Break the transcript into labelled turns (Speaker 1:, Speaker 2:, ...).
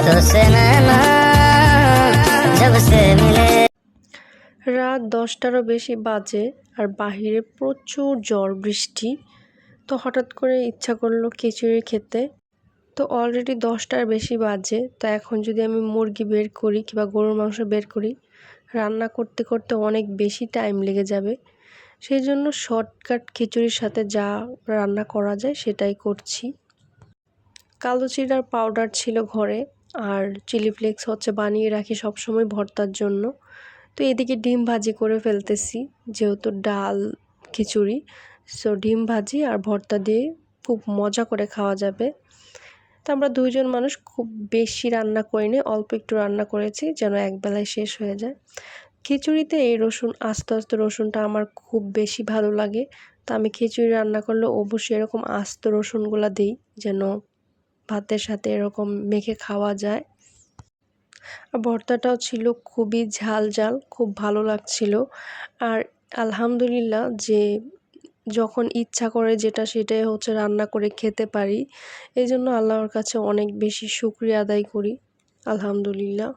Speaker 1: तुझसे नैना जब से मिले।
Speaker 2: রাত 10টারও বেশি বাজে আর বাহিরে প্রচুর ঝড় বৃষ্টি। তো হঠাৎ করে ইচ্ছা করলো খিচুড়ি খেতে। তো অলরেডি 10টার বেশি বাজে। তো এখন যদি আমি মুরগি বের করি কিংবা গরুর মাংস বের করি, রান্না করতে করতে অনেক বেশি টাইম লেগে যাবে। সেই জন্য শর্টকাট খিচুড়ির সাথে যা রান্না করা যায় সেটাই করছি। কালো জিরার পাউডার ছিল ঘরে, আর চিলি ফ্লেক্স হচ্ছে বানিয়ে রাখি সবসময় ভর্তার জন্য। তো এদিকে ডিম ভাজি করে ফেলতেছি, যেহেতু ডাল খিচুড়ি, সো ডিম ভাজি আর ভর্তা দিয়ে খুব মজা করে খাওয়া যাবে। তো আমরা দুইজন মানুষ, খুব বেশি রান্না করিনি, অল্প একটু রান্না করেছি যেন একবেলায় শেষ হয়ে যায়। খিচুড়িতে এই রসুন, আস্তে আস্তে রসুনটা আমার খুব বেশি ভালো লাগে। তো আমি খিচুড়ি রান্না করলে অবশ্যই এরকম আস্ত রসুনগুলা দিই, যেন ভাতের সাথে এরকম মেখে খাওয়া যায়। আর ভর্তাটাও ছিল খুবই ঝাল ঝাল, খুব ভালো লাগছিল। আর আলহামদুলিল্লাহ যে যখন ইচ্ছা করে যেটা সেটাই হচ্ছে রান্না করে খেতে পারি, এই জন্য আল্লাহর কাছে অনেক বেশি শুকরিয়া আদায় করি, আলহামদুলিল্লাহ।